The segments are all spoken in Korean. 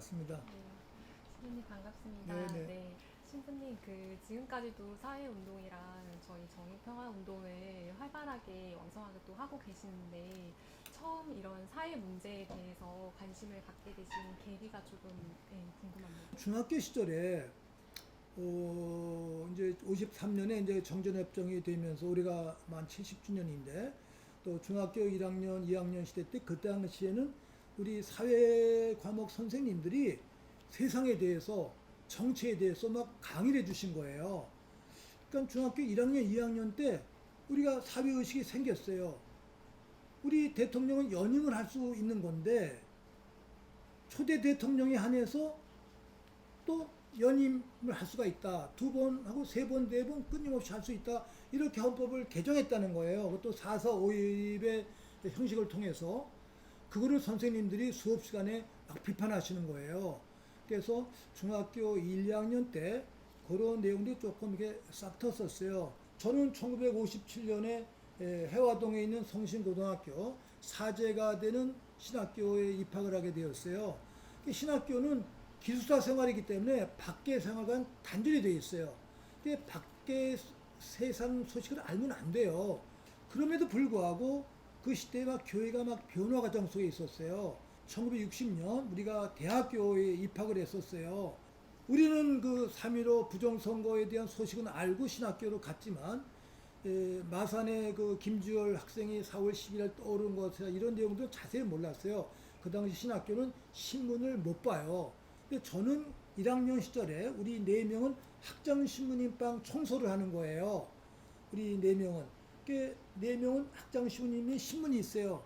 맞습니다. 네, 신부님 반갑습니다. 네네. 네, 신부님 지금까지도 사회운동이랑 저희 정의평화운동을 활발하게 왕성하게 또 하고 계시는데 처음 이런 사회 문제에 대해서 관심을 갖게 되신 계기가 조금 궁금합니다. 중학교 시절에 이제 53년에 이제 정전협정이 되면서 우리가 만 70주년인데 또 중학교 1학년, 2학년 시대 때 그 당시에는 우리 사회 과목 선생님들이 세상에 대해서 정치에 대해서 막 강의를 해주신 거예요. 그러니까 중학교 1학년, 2학년 때 우리가 사회의식이 생겼어요. 우리 대통령은 연임을 할 수 있는 건데 초대 대통령에 한해서 또 연임을 할 수가 있다. 두 번 하고 세 번, 네 번 끊임없이 할 수 있다. 이렇게 헌법을 개정했다는 거예요. 그것도 4.4.5일의 형식을 통해서 그거를 선생님들이 수업 시간에 막 비판하시는 거예요. 그래서 중학교 1, 2학년 때 그런 내용들이 조금 이렇게 싹 텄었어요. 저는 1957년에 해화동에 있는 성신고등학교 사제가 되는 신학교에 입학을 하게 되었어요. 신학교는 기숙사 생활이기 때문에 밖에 생활과는 단절이 되어 있어요. 근데 밖에 세상 소식을 알면 안 돼요. 그럼에도 불구하고 그 시대에 막 교회가 막 변화 과정 속에 있었어요. 1960년 우리가 대학교에 입학을 했었어요. 우리는 그 3.15 부정선거에 대한 소식은 알고 신학교로 갔지만 마산의 그 김주열 학생이 4월 10일 떠오른 것이나 이런 내용도 자세히 몰랐어요. 그 당시 신학교는 신문을 못 봐요. 근데 저는 1학년 시절에 우리 4명은 학장신부님방 청소를 하는 거예요. 우리 4명은. 그 4명은 학장신부님이 신문이 있어요.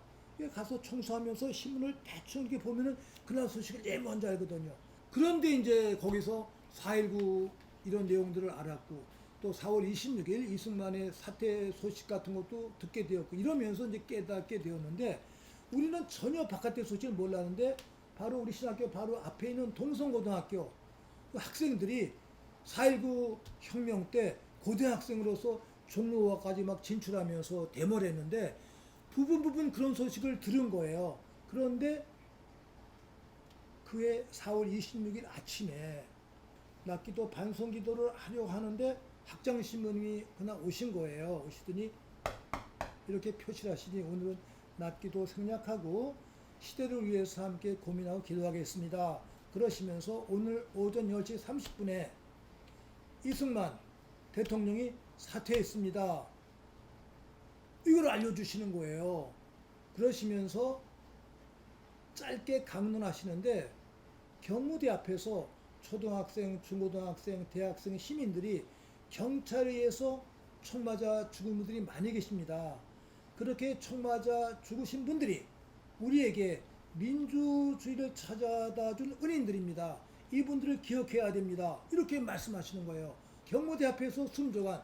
가서 청소하면서 신문을 대충 이렇게 보면은 그날 소식을 제일 먼저 알거든요. 그런데 이제 거기서 4.19 이런 내용들을 알았고 또 4월 26일 이승만의 사퇴 소식 같은 것도 듣게 되었고 이러면서 이제 깨닫게 되었는데 우리는 전혀 바깥의 소식을 몰랐는데 바로 우리 신학교 바로 앞에 있는 동성고등학교 그 학생들이 4.19 혁명 때 고등학생으로서 종로까지 막 진출하면서 데모를 했는데 부분 그런 소식을 들은 거예요. 그런데 그해 4월 26일 아침에 낮기도 반성기도를 하려고 하는데 학장신부님이 그날 오신 거예요. 오시더니 이렇게 표시를 하시니 오늘은 낮기도 생략하고 시대를 위해서 함께 고민하고 기도하겠습니다. 그러시면서 오늘 오전 10시 30분에 이승만 대통령이 사퇴했습니다. 이걸 알려주시는 거예요. 그러시면서 짧게 강론하시는데 경무대 앞에서 초등학생, 중고등학생, 대학생, 시민들이 경찰에 의해서 총 맞아 죽은 분들이 많이 계십니다. 그렇게 총 맞아 죽으신 분들이 우리에게 민주주의를 찾아다 준 은인들입니다. 이분들을 기억해야 됩니다. 이렇게 말씀하시는 거예요. 경무대 앞에서 숨져간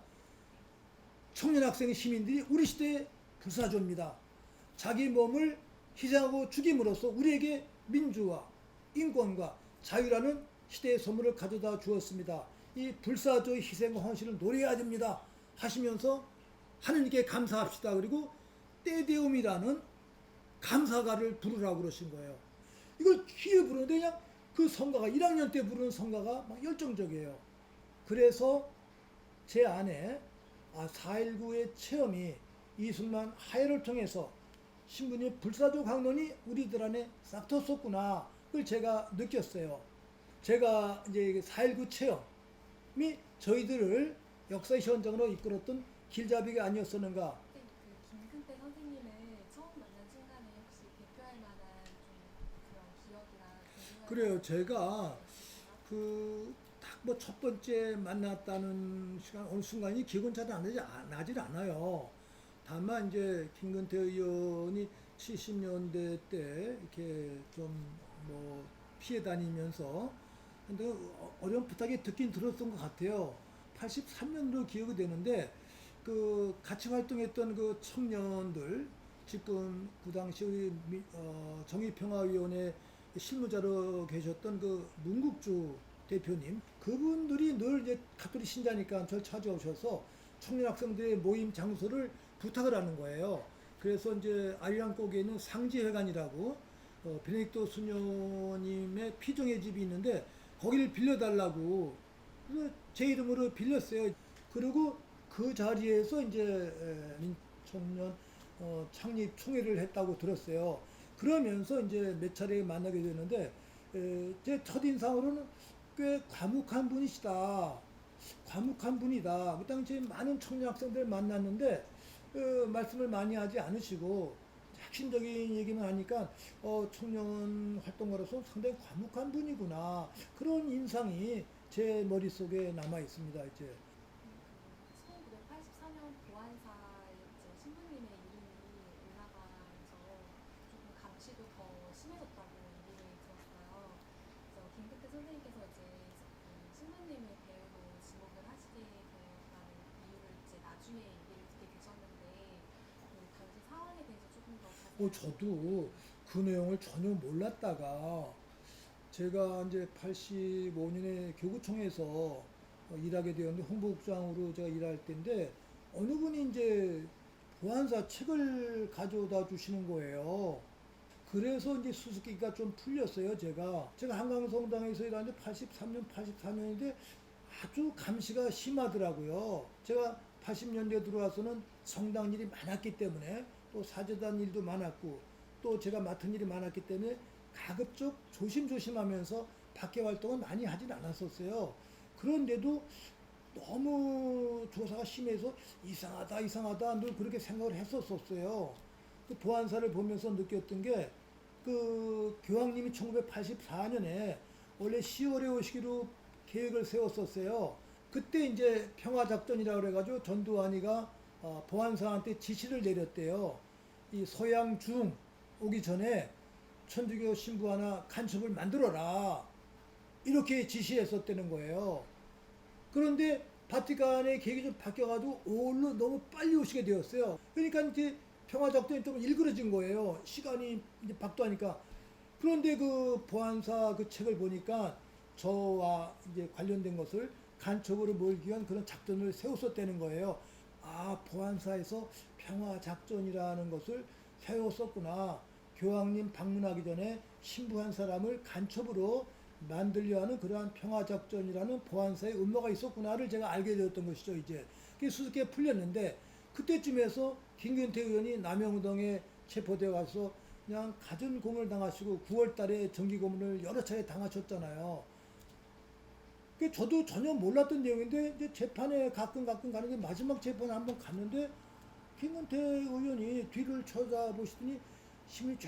청년 학생 시민들이 우리 시대의 불사조입니다. 자기 몸을 희생하고 죽임으로써 우리에게 민주와 인권과 자유라는 시대의 선물을 가져다 주었습니다. 이 불사조의 희생과 헌신을 노래해야 됩니다. 하시면서 하느님께 감사합시다. 그리고 때되음이라는 감사가를 부르라고 그러신 거예요. 이걸 귀에 부르는데 그냥 그 성가가 1학년 때 부르는 성가가 막 열정적이에요. 그래서 제 안에 4.19의 체험이 이승만 하해를 통해서 신부님 불사조 강론이 우리들 안에 싹 텄었구나. 그걸 제가 느꼈어요. 제가 이제 4.19 체험이 저희들을 역사의 현장으로 이끌었던 길잡이가 아니었었는가. 그때 김근태 선생님을 처음 만난 순간에 혹시 대표할 만한 좀 그런 기억이나 그래요. 궁금한 제가 있으신가요? 딱 뭐 첫 번째 만났다는 시간 어느 순간이 기억은 잘 나질 않아요. 다만 이제 김근태 의원이 70년대 때 이렇게 좀 뭐 피해 다니면서 근데 어려운 부탁이 듣긴 들었던 것 같아요. 83년으로 기억이 되는데 그 같이 활동했던 그 청년들 지금 그 당시 우리 정의평화위원회 실무자로 계셨던 그 문국주 대표님 그분들이 늘 이제 가톨릭 신자니까 저를 찾아오셔서 청년 학생들의 모임 장소를 부탁을 하는 거예요. 그래서 이제 아리랑곡에 있는 상지회관이라고 베네딕토 수녀님의 피정의 집이 있는데 거기를 빌려달라고 그래서 제 이름으로 빌렸어요. 그리고 그 자리에서 이제 민청년 창립 총회를 했다고 들었어요. 그러면서 이제 몇 차례 만나게 되는데 제 첫인상으로는 꽤 과묵한 분이시다. 과묵한 분이다. 그 당시에 많은 청년 학생들 만났는데 말씀을 많이 하지 않으시고 핵심적인 얘기만 하니까 청년 활동가로서 상당히 과묵한 분이구나. 그런 인상이 제 머릿속에 남아 있습니다. 이제 1984년 보안사에 이제 신부님의 이름이 올라가면서 조금 감시도 더 심해졌다고 얘기를 들었어요. 그래서 김근태 선생님께서 이제 그 신부님의 배우로 지목을 하시게 되었다는 이유를 이제 나중에 얘기를 듣게 되셨는데 그 당시 상황에 대해서 조금 더 자세히 저도 그 내용을 전혀 몰랐다가 제가 이제 85년에 교구청에서 일하게 되었는데 홍보국장으로 제가 일할 때인데 어느 분이 이제 보안사 책을 가져다 주시는 거예요. 그래서 이제 수수께끼가 좀 풀렸어요, 제가 한강성당에서 일하는데 83년, 84년인데 아주 감시가 심하더라고요. 제가 80년대 들어와서는 성당 일이 많았기 때문에 또 사제단 일도 많았고 또 제가 맡은 일이 많았기 때문에 가급적 조심조심하면서 밖에 활동을 많이 하진 않았었어요. 그런데도 너무 조사가 심해서 이상하다, 이상하다 늘 그렇게 생각을 했었었어요. 그 보안사를 보면서 느꼈던 게 그 교황님이 1984년에 원래 10월에 오시기로 계획을 세웠었어요. 그때 이제 평화작전이라고 그래가지고 전두환이가 보안사한테 지시를 내렸대요. 이 서양 중 오기 전에 천주교 신부 하나 간첩을 만들어라. 이렇게 지시했었다는 거예요. 그런데 바티칸의 계획이 좀 바뀌어가지고 5월로 너무 빨리 오시게 되었어요. 그러니까 이제 평화작전이 좀 일그러진 거예요. 시간이 이제 박도하니까. 그런데 그 보안사 그 책을 보니까 저와 이제 관련된 것을 간첩으로 몰기 위한 그런 작전을 세웠었다는 거예요. 아, 보안사에서 평화작전이라는 것을 세웠었구나. 교황님 방문하기 전에 신부 한 사람을 간첩으로 만들려 하는 그러한 평화작전이라는 보안사의 음모가 있었구나를 제가 알게 되었던 것이죠, 이제. 그게 수수께끼가 풀렸는데, 그때쯤에서 김근태 의원이 남영동에 체포되어 가서 그냥 갖은 고문을 당하시고 9월 달에 정기 고문을 여러 차례 당하셨잖아요. 그 저도 전혀 몰랐던 내용인데 이제 재판에 가끔 가는데 마지막 재판에 한번 갔는데 김근태 의원이 뒤를 쳐다보시더니 시민이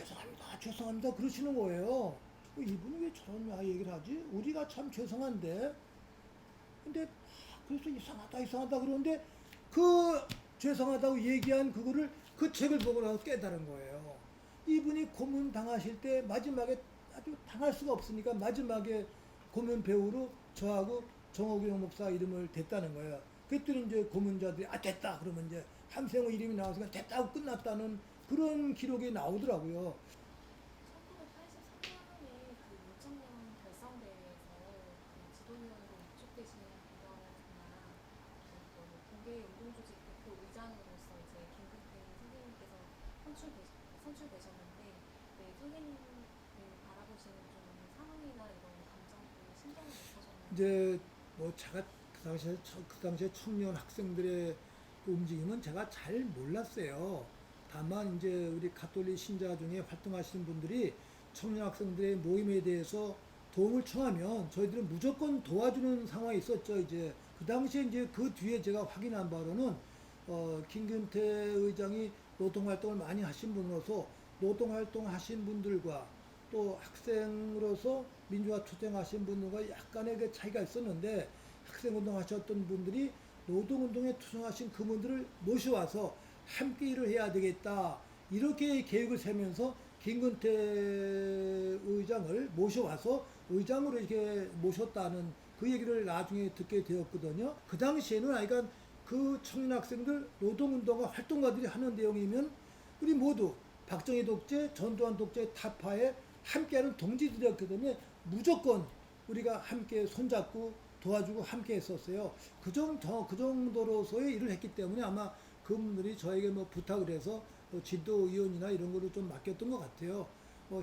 죄송합니다 그러시는 거예요. 이분이 왜 저런 얘기를 하지? 우리가 참 죄송한데. 근데 그래서 이상하다 그러는데 그 죄송하다고 얘기한 그거를 그 책을 보고 나서 깨달은 거예요. 이분이 고문 당하실 때 마지막에 아주 당할 수가 없으니까 마지막에 고문 배우로 저하고 정옥영 목사 이름을 댔다는 거예요. 그랬더니 이제 고문자들이 됐다 그러면 이제 함생호 이름이 나와서 됐다고 끝났다는 그런 기록이 나오더라고요. 1983년에 그 문청년 결성대회에서 그 지도위원으로 위촉되시는 분이나 동계 운동조직 대표 의장으로서 이제 김근태 선생님께서 선출되셨는데 네, 선생님을 바라보시는 좀 상황이나 이런 감정들 심정이 어떠셨나요? 이제 뭐 제가 그 당시에 청년 학생들의 움직임은 제가 잘 몰랐어요. 다만 이제 우리 가톨릭 신자 중에 활동하시는 분들이 청년 학생들의 모임에 대해서 도움을 청하면 저희들은 무조건 도와주는 상황이 있었죠. 이제 그 당시에 이제 그 뒤에 제가 확인한 바로는 김근태 의장이 노동활동을 많이 하신 분으로서 노동활동 하신 분들과 또 학생으로서 민주화 투쟁하신 분들과 약간의 그 차이가 있었는데 학생운동 하셨던 분들이 노동운동에 투쟁하신 그분들을 모셔와서 함께 일을 해야 되겠다. 이렇게 계획을 세면서 김근태 의장을 모셔와서 의장으로 이렇게 모셨다는 그 얘기를 나중에 듣게 되었거든요. 그 당시에는 그러니까 그 청년 학생들 노동운동가 활동가들이 하는 내용이면 우리 모두 박정희 독재, 전두환 독재 타파에 함께하는 동지들이었기 때문에 무조건 우리가 함께 손잡고 도와주고 함께 했었어요. 그 정도로서의 일을 했기 때문에 아마 그분들이 저에게 뭐 부탁을 해서 지도위원이나 이런 거를 좀 맡겼던 것 같아요.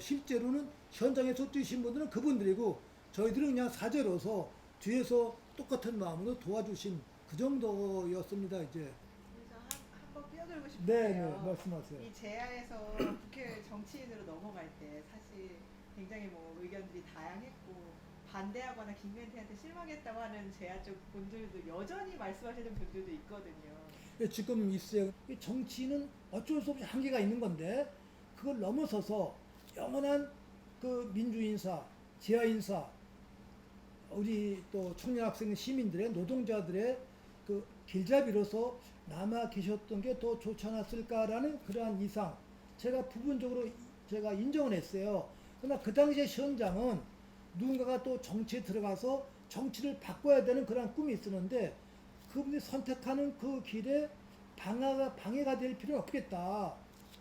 실제로는 현장에서 뛰신 분들은 그분들이고 저희들은 그냥 사제로서 뒤에서 똑같은 마음으로 도와주신 그 정도였습니다. 이제. 그래서 한번 끼어들고 네, 싶은데요. 네, 말씀하세요. 이 제야에서 국회 정치인으로 넘어갈 때 사실 굉장히 뭐 의견들이 다양했고 반대하거나 김건희한테 실망했다고 하는 제야 쪽 분들도 여전히 말씀하시는 분들도 있거든요. 지금 있어요. 이 정치는 어쩔 수 없이 한계가 있는 건데 그걸 넘어서서 영원한 그 민주인사, 지하인사, 우리 또 청년 학생 시민들의 노동자들의 그 길잡이로서 남아 계셨던 게 더 좋지 않았을까라는 그러한 이상 제가 부분적으로 제가 인정을 했어요. 그러나 그 당시의 현장은 누군가가 또 정치에 들어가서 정치를 바꿔야 되는 그런 꿈이 있었는데 그분이 선택하는 그 길에 방해가 될 필요는 없겠다.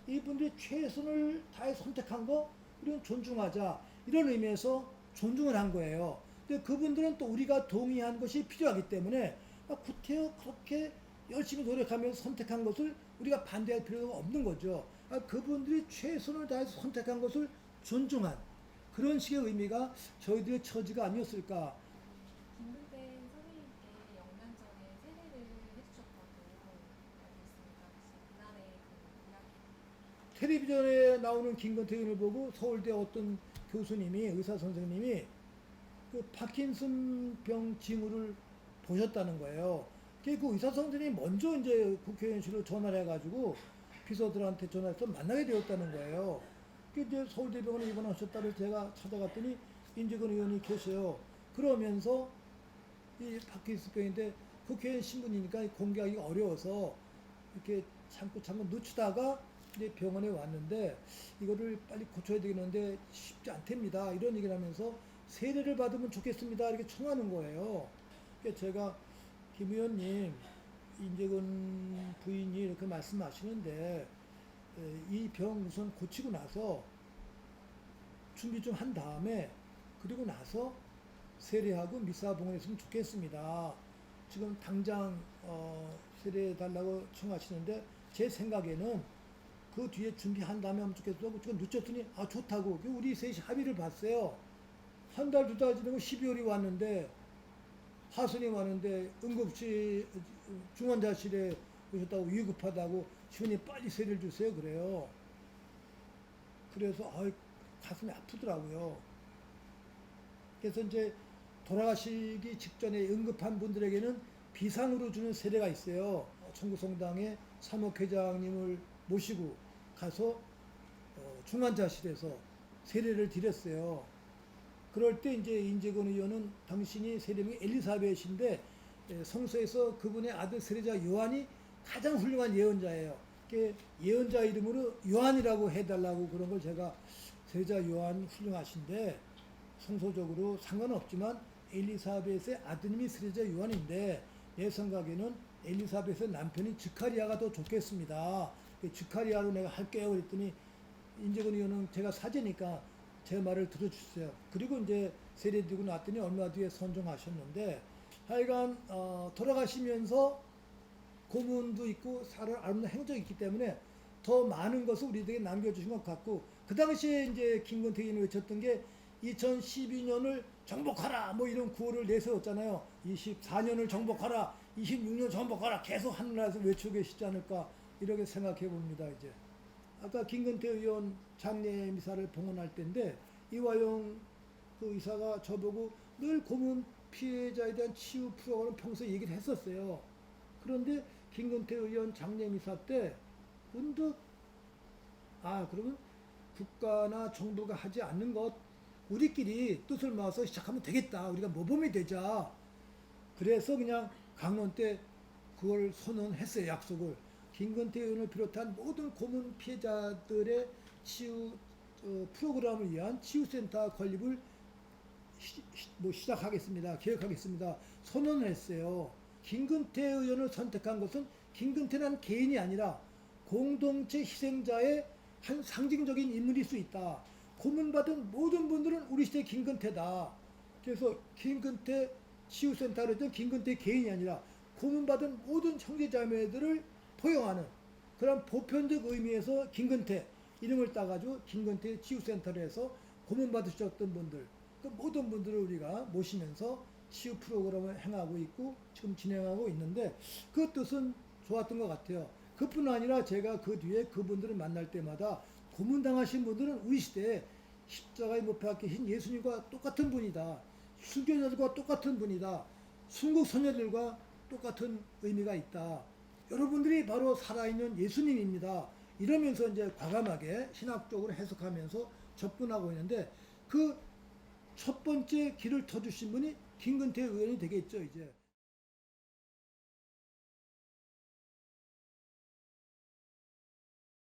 이분들이 최선을 다해 선택한 거 우리는 존중하자. 이런 의미에서 존중을 한 거예요. 근데 그분들은 또 우리가 동의한 것이 필요하기 때문에 구태여 그렇게 열심히 노력하면서 선택한 것을 우리가 반대할 필요가 없는 거죠. 그분들이 최선을 다해서 선택한 것을 존중한 그런 식의 의미가 저희들의 처지가 아니었을까. 김근태 선생님께 영년 전에 세례를 해주셨다고 알고 있습니다. 혹시 그날의 그 이야기 텔레비전에 나오는 김건태 의원을 보고 서울대 어떤 교수님이 의사 선생님이 그 파킨슨 병 징후를 보셨다는 거예요. 그 의사 선생님이 먼저 이제 국회의원실로 전화를 해가지고 비서들한테 전화해서 만나게 되었다는 거예요. 그 이제 서울대병원에 입원하셨다고 제가 찾아갔더니 인재근 의원이 계세요. 그러면서 이 파킨슨병인데 국회의원 신분이니까 공개하기 어려워서 이렇게 참고 늦추다가 이제 병원에 왔는데 이거를 빨리 고쳐야 되겠는데 쉽지 않답니다. 이런 얘기를 하면서 세례를 받으면 좋겠습니다. 이렇게 청하는 거예요. 그러니까 제가 김 의원님, 인재근 부인이 이렇게 말씀하시는데 이 병 우선 고치고 나서 준비 좀 한 다음에 그리고 나서 세례하고 미사 봉헌했으면 좋겠습니다. 지금 당장 세례해 달라고 청하시는데 제 생각에는 그 뒤에 준비한 다음에 하면 좋겠다고 지금 늦었더니 좋다고 우리 셋이 합의를 봤어요. 한 달 두 달 지나고 12월이 왔는데 하순이 왔는데 응급실 중환자실에 오셨다고 위급하다고 시원히 빨리 세례를 주세요 그래요. 그래서 가슴이 아프더라고요. 그래서 이제 돌아가시기 직전에 응급한 분들에게는 비상으로 주는 세례가 있어요. 청구성당의 사목회장님을 모시고 가서 중환자실에서 세례를 드렸어요. 그럴 때 이제 인재근 의원은 당신이 세례명이 엘리사벳인데 성서에서 그분의 아들 세례자 요한이 가장 훌륭한 예언자예요. 예언자 이름으로 요한이라고 해달라고 그런 걸 제가 세례자 요한 훌륭하신데 성서적으로 상관없지만 엘리사벳의 아드님이 세례자 요한인데 내 생각에는 엘리사벳의 남편인 즈카리아가 더 좋겠습니다. 즈카리아로 내가 할게요 그랬더니 인재근 의원은 제가 사제니까 제 말을 들어주세요. 그리고 이제 세례드리고 났더니 얼마 뒤에 선정하셨는데 하여간 돌아가시면서 고문도 있고 사를 아름다운 행적이 있기 때문에 더 많은 것을 우리에게 남겨주신 것 같고 그 당시에 이제 김건태 의원이 외쳤던 게 2012년을 정복하라 뭐 이런 구호를 내세웠잖아요. 24년을 정복하라 26년 정복하라 계속 하늘나라에서 외치고 계시지 않을까 이렇게 생각해 봅니다. 이제 아까 김건태 의원 장례 미사를 봉헌할 때인데 이화영 그 의사가 저보고 늘 고문 피해자에 대한 치유 프로그램 평소에 얘기를 했었어요. 그런데 김건태 의원 장례 미사 때 문득 그러면 국가나 정부가 하지 않는 것 우리끼리 뜻을 모아서 시작하면 되겠다. 우리가 모범이 되자. 그래서 그냥 강론 때 그걸 선언했어요. 약속을. 김건태 의원을 비롯한 모든 고문 피해자들의 치유 프로그램을 위한 치유센터 건립을 시작하겠습니다. 계획하겠습니다. 선언을 했어요. 김건태 의원을 선택한 것은 김건태라는 개인이 아니라 공동체 희생자의 한 상징적인 인물일 수 있다. 고문받은 모든 분들은 우리 시대 김건태다. 그래서 김건태 치유센터를 했던 김건태 개인이 아니라 고문받은 모든 형제자매들을 포용하는 그런 보편적 의미에서 김건태 이름을 따가지고 김건태 치유센터로 해서 고문 받으셨던 분들, 그 모든 분들을 우리가 모시면서 치유 프로그램을 행하고 있고 지금 진행하고 있는데 그 뜻은 좋았던 것 같아요. 그뿐 아니라 제가 그 뒤에 그분들을 만날 때마다 고문당하신 분들은 우리 시대에 십자가에 못 박히신 예수님과 똑같은 분이다. 순교자들과 똑같은 분이다. 순국 선녀들과 똑같은 의미가 있다. 여러분들이 바로 살아있는 예수님입니다. 이러면서 이제 과감하게 신학적으로 해석하면서 접근하고 있는데 그 첫 번째 길을 터주신 분이 김근태 의원이 되겠죠, 이제.